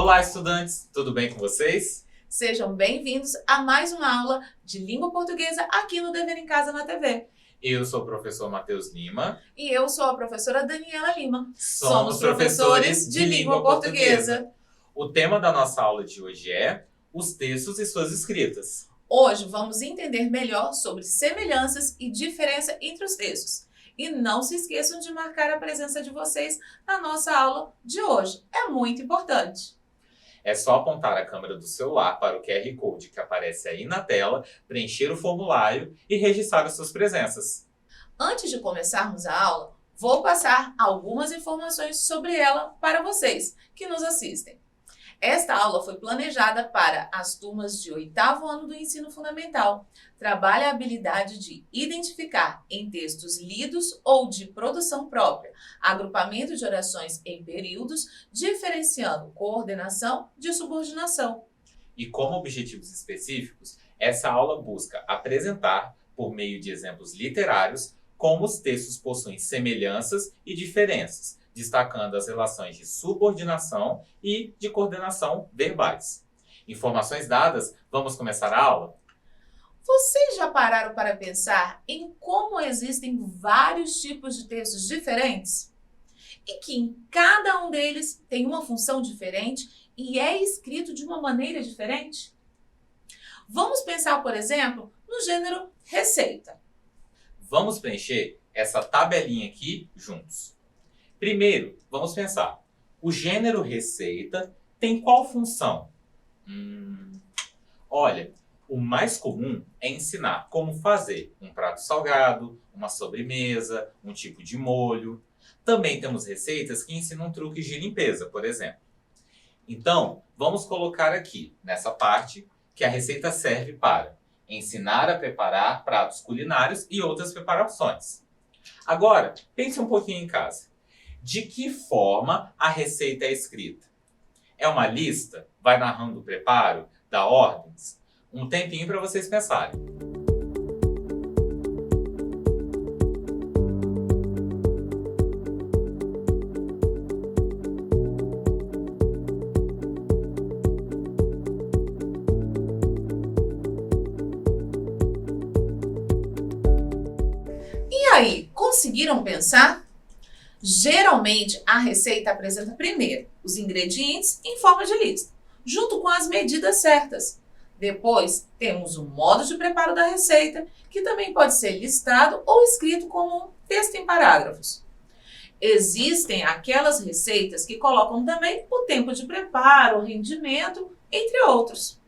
Olá, estudantes! Tudo bem com vocês? Sejam bem-vindos a mais uma aula de língua portuguesa aqui no Dever em Casa na TV. Eu sou o professor Matheus Lima. E eu sou a professora Daniela Lima. Somos professores de língua portuguesa. O tema da nossa aula de hoje é os textos e suas escritas. Hoje vamos entender melhor sobre semelhanças e diferença entre os textos. E não se esqueçam de marcar a presença de vocês na nossa aula de hoje. É muito importante. É só apontar a câmera do celular para o QR Code que aparece aí na tela, preencher o formulário e registrar as suas presenças. Antes de começarmos a aula, vou passar algumas informações sobre ela para vocês que nos assistem. Esta aula foi planejada para as turmas de 8º ano do ensino fundamental. Trabalha a habilidade de identificar em textos lidos ou de produção própria, agrupamento de orações em períodos, diferenciando coordenação de subordinação. E como objetivos específicos, essa aula busca apresentar, por meio de exemplos literários, como os textos possuem semelhanças e diferenças, destacando as relações de subordinação e de coordenação verbais. Informações dadas, vamos começar a aula? Vocês já pararam para pensar em como existem vários tipos de textos diferentes? E que em cada um deles tem uma função diferente e é escrito de uma maneira diferente? Vamos pensar, por exemplo, no gênero receita. Vamos preencher essa tabelinha aqui juntos. Primeiro, vamos pensar. O gênero receita tem qual função? Olha, o mais comum é ensinar como fazer um prato salgado, uma sobremesa, um tipo de molho. Também temos receitas que ensinam truques de limpeza, por exemplo. Então, vamos colocar aqui, nessa parte, que a receita serve para ensinar a preparar pratos culinários e outras preparações. Agora, pense um pouquinho em casa. De que forma a receita é escrita? É uma lista? Vai narrando o preparo? Dá ordens? Um tempinho para vocês pensarem. E aí, conseguiram pensar? Geralmente, a receita apresenta primeiro os ingredientes em forma de lista, junto com as medidas certas. Depois, temos o modo de preparo da receita, que também pode ser listado ou escrito como um texto em parágrafos. Existem aquelas receitas que colocam também o tempo de preparo, o rendimento, entre outros.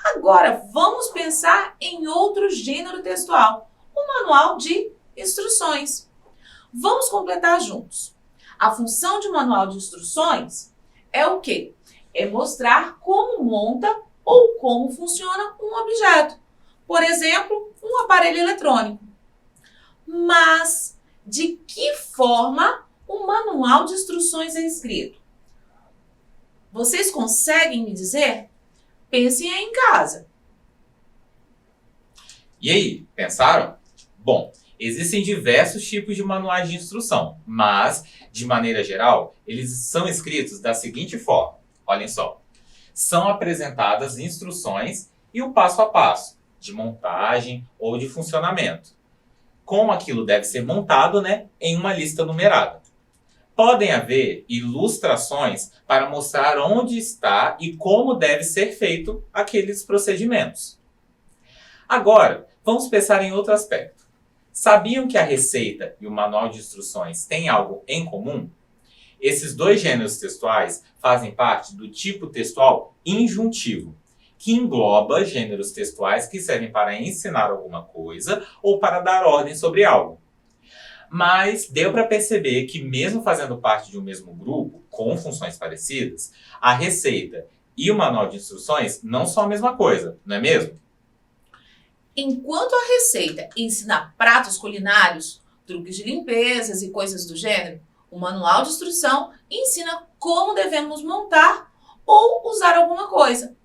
Agora, vamos pensar em outro gênero textual, o manual de instruções. Vamos completar juntos. A função de manual de instruções é o quê? É mostrar como monta ou como funciona um objeto. Por exemplo, um aparelho eletrônico. Mas de que forma o manual de instruções é escrito? Vocês conseguem me dizer? Pensem aí em casa. E aí, pensaram? Bom, existem diversos tipos de manuais de instrução, mas, de maneira geral, eles são escritos da seguinte forma. Olhem só. São apresentadas instruções e o passo a passo de montagem ou de funcionamento. Como aquilo deve ser montado, em uma lista numerada. Podem haver ilustrações para mostrar onde está e como deve ser feito aqueles procedimentos. Agora, vamos pensar em outro aspecto. Sabiam que a receita e o manual de instruções têm algo em comum? Esses dois gêneros textuais fazem parte do tipo textual injuntivo, que engloba gêneros textuais que servem para ensinar alguma coisa ou para dar ordem sobre algo. Mas deu para perceber que, mesmo fazendo parte de um mesmo grupo, com funções parecidas, a receita e o manual de instruções não são a mesma coisa, não é mesmo? Enquanto a receita ensina pratos culinários, truques de limpezas e coisas do gênero, o manual de instrução ensina como devemos montar ou usar alguma coisa.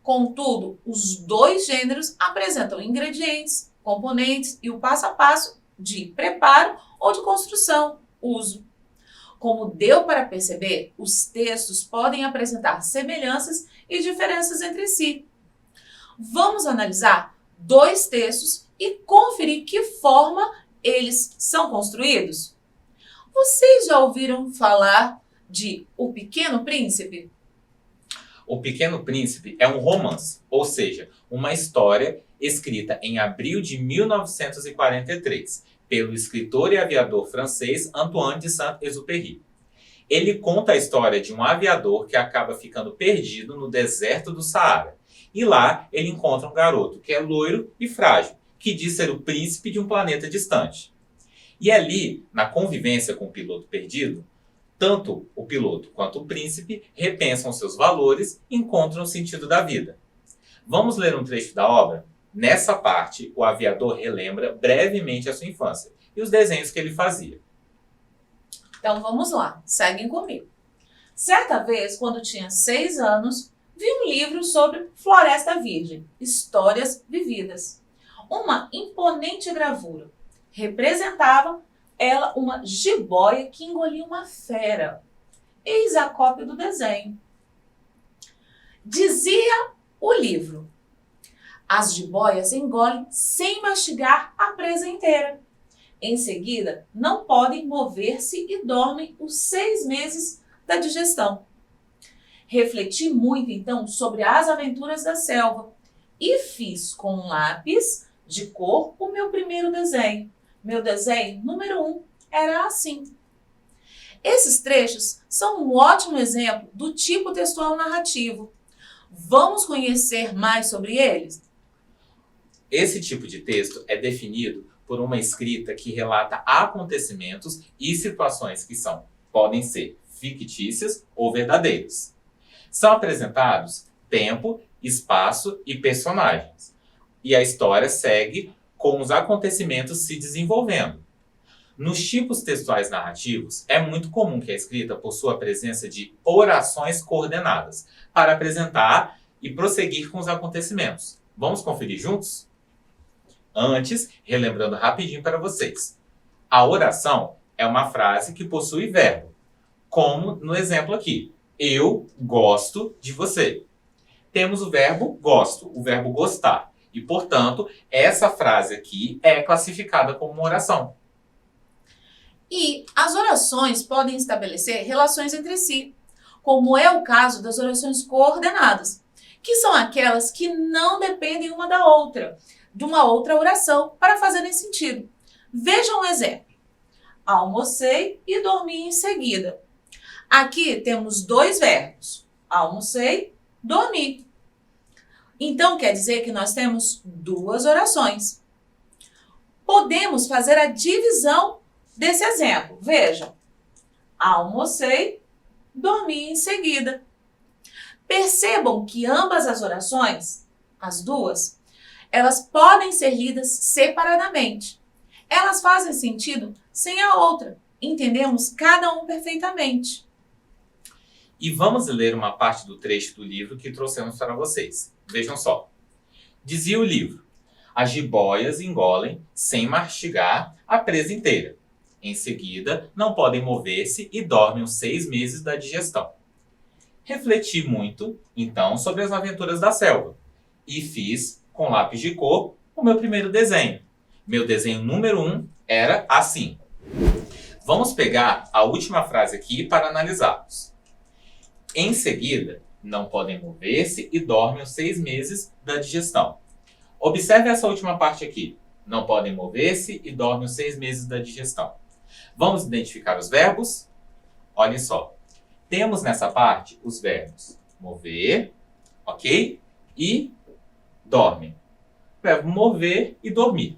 Contudo, os dois gêneros apresentam ingredientes, componentes e o passo a passo de preparo ou de construção, uso. Como deu para perceber, os textos podem apresentar semelhanças e diferenças entre si. Vamos analisar dois textos e conferir que forma eles são construídos. Vocês já ouviram falar de O Pequeno Príncipe? O Pequeno Príncipe é um romance, ou seja, uma história escrita em abril de 1943, pelo escritor e aviador francês Antoine de Saint-Exupéry. Ele conta a história de um aviador que acaba ficando perdido no deserto do Saara. E lá ele encontra um garoto que é loiro e frágil, que diz ser o príncipe de um planeta distante. E ali, na convivência com o piloto perdido, tanto o piloto quanto o príncipe repensam seus valores e encontram o sentido da vida. Vamos ler um trecho da obra? Nessa parte, o aviador relembra brevemente a sua infância e os desenhos que ele fazia. Então vamos lá, seguem comigo. Certa vez, quando tinha 6 anos, vi um livro sobre Floresta Virgem, Histórias Vividas. Uma imponente gravura. Representava ela uma jiboia que engolia uma fera. Eis a cópia do desenho. Dizia o livro: as jiboias engolem sem mastigar a presa inteira. Em seguida, não podem mover-se e dormem os 6 meses da digestão. Refleti muito, então, sobre as aventuras da selva e fiz com um lápis de cor o meu primeiro desenho. Meu desenho número 1 era assim. Esses trechos são um ótimo exemplo do tipo textual narrativo. Vamos conhecer mais sobre eles? Esse tipo de texto é definido por uma escrita que relata acontecimentos e situações que podem ser fictícias ou verdadeiras. São apresentados tempo, espaço e personagens. E a história segue com os acontecimentos se desenvolvendo. Nos tipos textuais narrativos, é muito comum que a escrita possua a presença de orações coordenadas para apresentar e prosseguir com os acontecimentos. Vamos conferir juntos? Antes, relembrando rapidinho para vocês. A oração é uma frase que possui verbo, como no exemplo aqui. Eu gosto de você. Temos o verbo gosto, o verbo gostar. E, portanto, essa frase aqui é classificada como uma oração. E as orações podem estabelecer relações entre si, como é o caso das orações coordenadas, que são aquelas que não dependem uma da outra, de uma outra oração, para fazerem sentido. Vejam um exemplo. Almocei e dormi em seguida. Aqui temos 2 verbos. Almocei, dormi. Então, quer dizer que nós temos 2 orações. Podemos fazer a divisão desse exemplo. Vejam. Almocei, dormi em seguida. Percebam que ambas as orações, as duas, elas podem ser lidas separadamente. Elas fazem sentido sem a outra. Entendemos cada um perfeitamente. E vamos ler uma parte do trecho do livro que trouxemos para vocês. Vejam só. Dizia o livro: as jiboias engolem, sem mastigar, a presa inteira. Em seguida, não podem mover-se e dormem os 6 meses da digestão. Refleti muito, então, sobre as aventuras da selva e fiz, com lápis de cor, o meu primeiro desenho. Meu desenho número 1 era assim. Vamos pegar a última frase aqui para analisarmos. Em seguida, não podem mover-se e dormem os 6 meses da digestão. Observe essa última parte aqui. Não podem mover-se e dormem os 6 meses da digestão. Vamos identificar os verbos? Olhem só. Temos nessa parte os verbos mover, ok? E dorme. Verbo mover e dormir.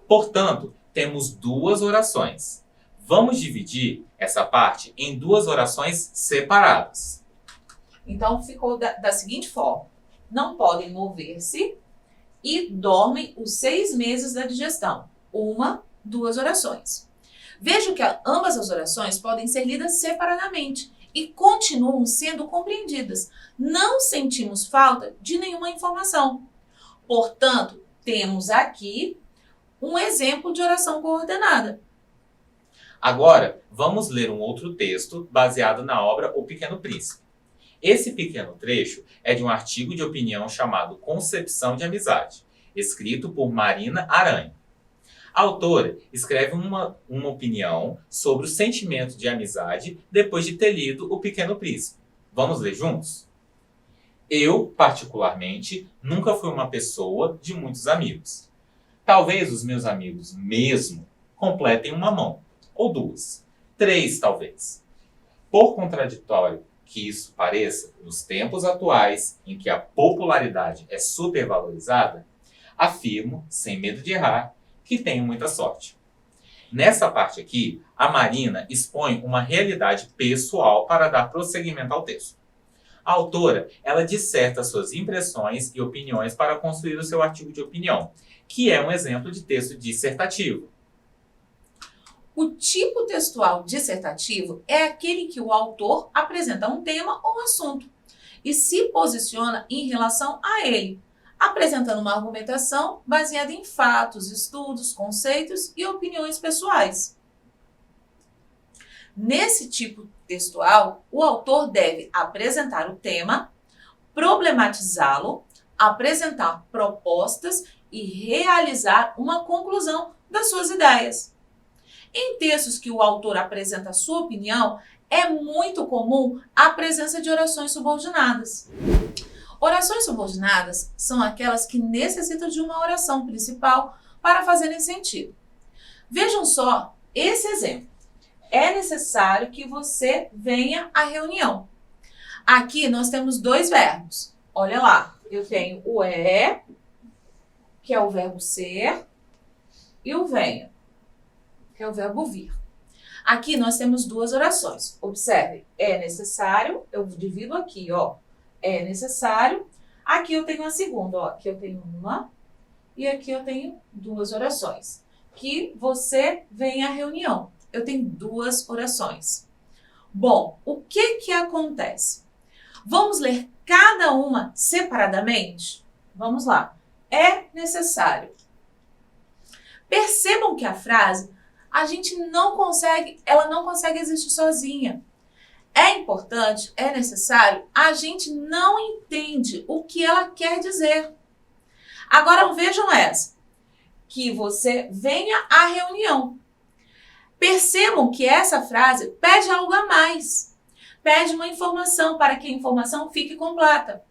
Portanto, temos 2 orações. Vamos dividir essa parte em 2 orações separadas. Então, ficou da seguinte forma. Não podem mover-se e dormem os 6 meses da digestão. 2 orações. Vejo que ambas as orações podem ser lidas separadamente e continuam sendo compreendidas. Não sentimos falta de nenhuma informação. Portanto, temos aqui um exemplo de oração coordenada. Agora, vamos ler um outro texto baseado na obra O Pequeno Príncipe. Esse pequeno trecho é de um artigo de opinião chamado Concepção de Amizade, escrito por Marina Aranha. A autora escreve uma opinião sobre o sentimento de amizade depois de ter lido O Pequeno Príncipe. Vamos ler juntos? Eu, particularmente, nunca fui uma pessoa de muitos amigos. Talvez os meus amigos mesmo completem uma mão, ou duas, três talvez. Por contraditório que isso pareça, nos tempos atuais, em que a popularidade é supervalorizada, afirmo, sem medo de errar, que tenho muita sorte. Nessa parte aqui, a Marina expõe uma realidade pessoal para dar prosseguimento ao texto. A autora, ela disserta suas impressões e opiniões para construir o seu artigo de opinião, que é um exemplo de texto dissertativo. O tipo textual dissertativo é aquele que o autor apresenta um tema ou assunto e se posiciona em relação a ele, apresentando uma argumentação baseada em fatos, estudos, conceitos e opiniões pessoais. Nesse tipo textual, o autor deve apresentar o tema, problematizá-lo, apresentar propostas e realizar uma conclusão das suas ideias. Em textos que o autor apresenta a sua opinião, é muito comum a presença de orações subordinadas. Orações subordinadas são aquelas que necessitam de uma oração principal para fazerem sentido. Vejam só esse exemplo. É necessário que você venha à reunião. Aqui nós temos dois verbos. Olha lá, eu tenho o que é o verbo ser, e o venha, que é o verbo vir. Aqui nós temos duas orações. Observe, é necessário, eu divido aqui, ó. É necessário. Aqui eu tenho a segunda, ó. Aqui eu tenho uma e aqui eu tenho duas orações. Que você venha à reunião. Eu tenho duas orações. Bom, o que acontece? Vamos ler cada uma separadamente? Vamos lá. É necessário. Percebam que a frase ela não consegue existir sozinha. É importante, é necessário, a gente não entende o que ela quer dizer. Agora vejam essa, que você venha à reunião. Percebam que essa frase pede algo a mais. Pede uma informação para que a informação fique completa.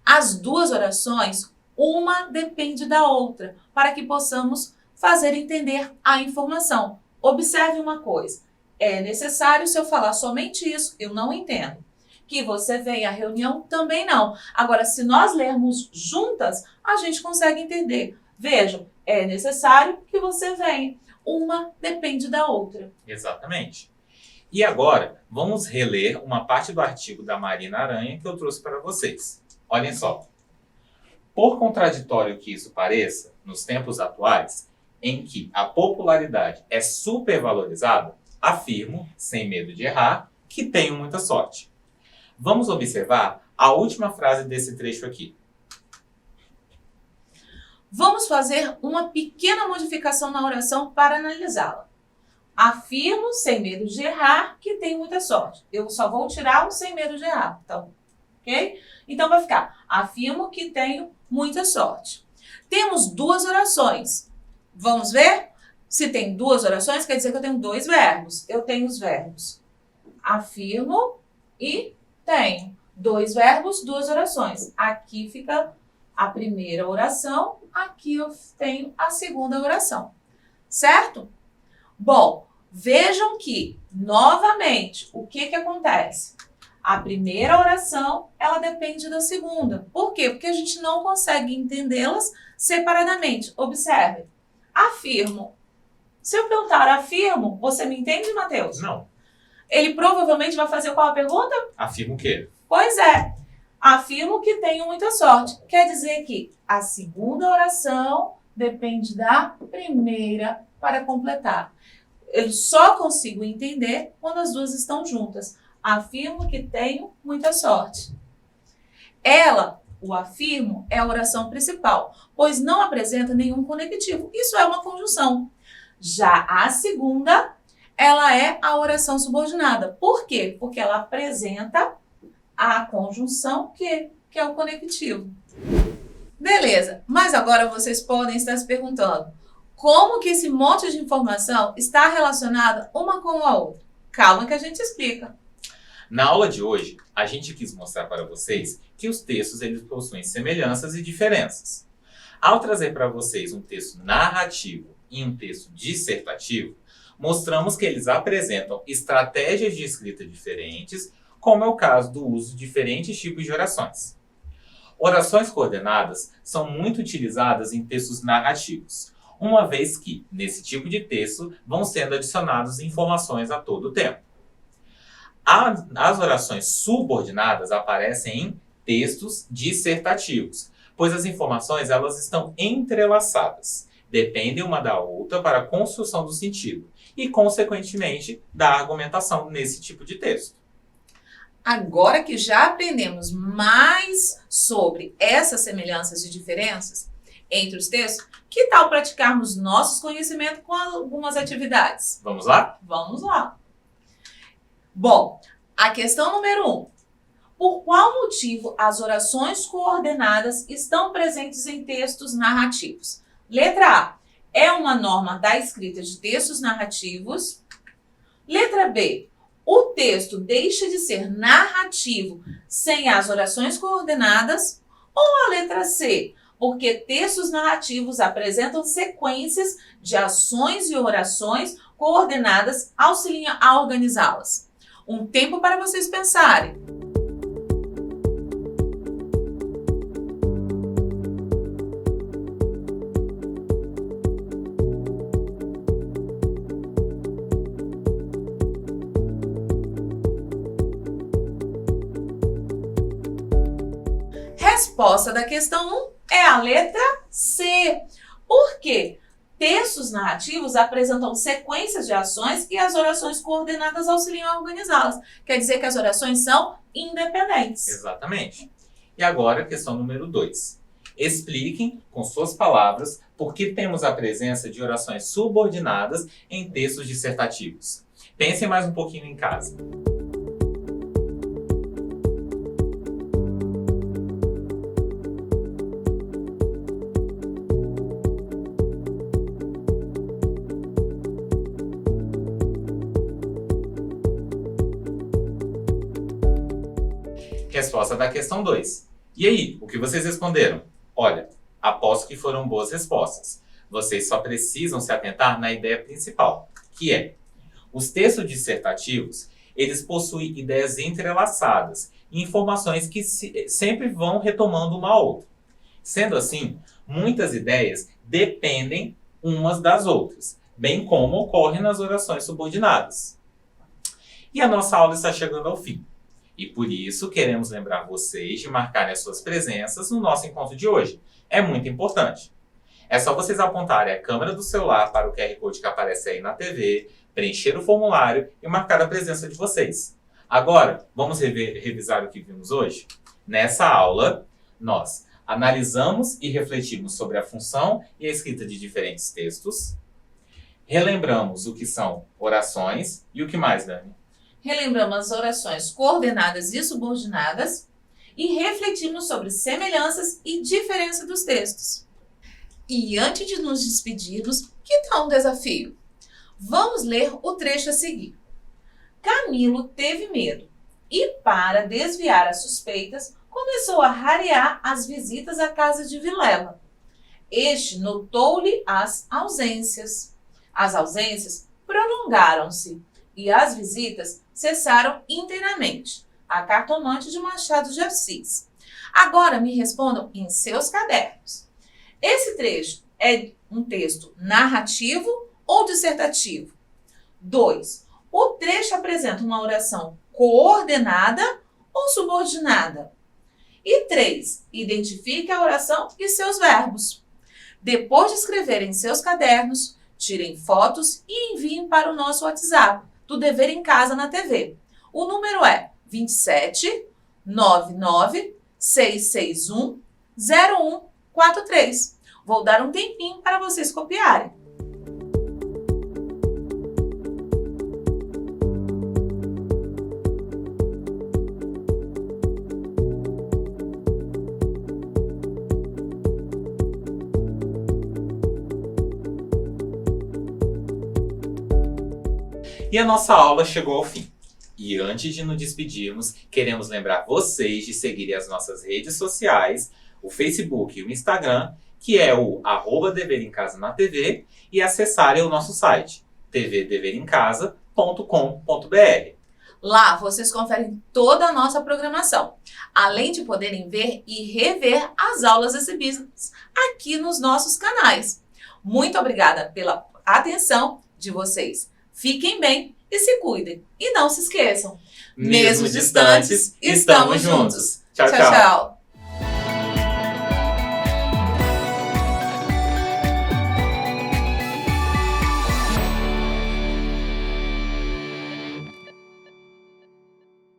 As duas orações, uma depende da outra, para que possamos fazer entender a informação. Observe uma coisa. É necessário, se eu falar somente isso, eu não entendo. Que você venha à reunião, também não. Agora, se nós lermos juntas, a gente consegue entender. Vejam, é necessário que você venha. Uma depende da outra. Exatamente. E agora, vamos reler uma parte do artigo da Marina Aranha que eu trouxe para vocês. Olhem só. Por contraditório que isso pareça, nos tempos atuais, em que a popularidade é supervalorizada, afirmo, sem medo de errar, que tenho muita sorte. Vamos observar a última frase desse trecho aqui. Vamos fazer uma pequena modificação na oração para analisá-la. Afirmo, sem medo de errar, que tenho muita sorte. Eu só vou tirar o sem medo de errar, então, ok? Então vai ficar, afirmo que tenho muita sorte. Temos duas orações. Vamos ver? Se tem duas orações, quer dizer que eu tenho dois verbos. Eu tenho os verbos afirmo e tenho. Dois verbos, duas orações. Aqui fica a primeira oração, aqui eu tenho a segunda oração. Certo? Bom, vejam que, novamente, o que acontece? A primeira oração, ela depende da segunda. Por quê? Porque a gente não consegue entendê-las separadamente. Observe. Afirmo. Se eu perguntar afirmo, você me entende, Matheus? Não. Ele provavelmente vai fazer qual a pergunta? Afirmo o quê? Pois é. Afirmo que tenho muita sorte. Quer dizer que a segunda oração depende da primeira para completar. Eu só consigo entender quando as duas estão juntas. Afirmo que tenho muita sorte. O afirmo é a oração principal, pois não apresenta nenhum conectivo. Isso é uma conjunção. Já a segunda ela é a oração subordinada. Por quê? Porque ela apresenta a conjunção que é o conectivo. Beleza, mas agora vocês podem estar se perguntando, como que esse monte de informação está relacionada uma com a outra? Calma que a gente explica. Na aula de hoje, a gente quis mostrar para vocês que os textos eles possuem semelhanças e diferenças. Ao trazer para vocês um texto narrativo e um texto dissertativo, mostramos que eles apresentam estratégias de escrita diferentes, como é o caso do uso de diferentes tipos de orações. Orações coordenadas são muito utilizadas em textos narrativos, uma vez que, nesse tipo de texto, vão sendo adicionadas informações a todo tempo. As orações subordinadas aparecem em textos dissertativos, pois as informações elas estão entrelaçadas, dependem uma da outra para a construção do sentido e, consequentemente, da argumentação nesse tipo de texto. Agora que já aprendemos mais sobre essas semelhanças e diferenças entre os textos, que tal praticarmos nossos conhecimentos com algumas atividades? Vamos lá? Vamos lá! Bom, a questão número 1. Por qual motivo as orações coordenadas estão presentes em textos narrativos? Letra A. É uma norma da escrita de textos narrativos. Letra B. O texto deixa de ser narrativo sem as orações coordenadas. Ou a letra C. Porque textos narrativos apresentam sequências de ações e orações coordenadas auxiliam a organizá-las. Um tempo para vocês pensarem. Resposta da questão 1 é a letra C. Por quê? Textos narrativos apresentam sequências de ações e as orações coordenadas auxiliam a organizá-las. Quer dizer que as orações são independentes. Exatamente. E agora, questão número 2. Expliquem, com suas palavras, por que temos a presença de orações subordinadas em textos dissertativos. Pensem mais um pouquinho em casa. Resposta da questão 2. E aí, o que vocês responderam? Olha, aposto que foram boas respostas. Vocês só precisam se atentar na ideia principal, que é: os textos dissertativos, eles possuem ideias entrelaçadas e informações que sempre vão retomando uma a outra. Sendo assim, muitas ideias dependem umas das outras, bem como ocorre nas orações subordinadas. E a nossa aula está chegando ao fim. E por isso, queremos lembrar vocês de marcarem as suas presenças no nosso encontro de hoje. É muito importante. É só vocês apontarem a câmera do celular para o QR Code que aparece aí na TV, preencher o formulário e marcar a presença de vocês. Agora, vamos revisar o que vimos hoje? Nessa aula, nós analisamos e refletimos sobre a função e a escrita de diferentes textos. Relembramos o que são orações e o que mais, Dani? Relembramos as orações coordenadas e subordinadas e refletimos sobre semelhanças e diferença dos textos. E antes de nos despedirmos, que tal um desafio? Vamos ler o trecho a seguir. Camilo teve medo e, para desviar as suspeitas, começou a rarear as visitas à casa de Vilela. Este notou-lhe as ausências. As ausências prolongaram-se e as visitas cessaram inteiramente. A cartomante de Machado de Assis. Agora me respondam em seus cadernos. Esse trecho é um texto narrativo ou dissertativo? 2. O trecho apresenta uma oração coordenada ou subordinada? E 3. Identifique a oração e seus verbos. Depois de escrever em seus cadernos, tirem fotos e enviem para o nosso WhatsApp do Dever em Casa na TV. O número é 27 99 661 0143. Vou dar um tempinho para vocês copiarem. E a nossa aula chegou ao fim. E antes de nos despedirmos, queremos lembrar vocês de seguirem as nossas redes sociais, o Facebook e o Instagram, que é o @Dever em Casa na TV, e acessarem o nosso site, tvdeverimcasa.com.br. Lá vocês conferem toda a nossa programação, além de poderem ver e rever as aulas exibidas aqui nos nossos canais. Muito obrigada pela atenção de vocês. Fiquem bem e se cuidem. E não se esqueçam, Mesmo distantes, estamos juntos. Tchau, tchau. Tchau.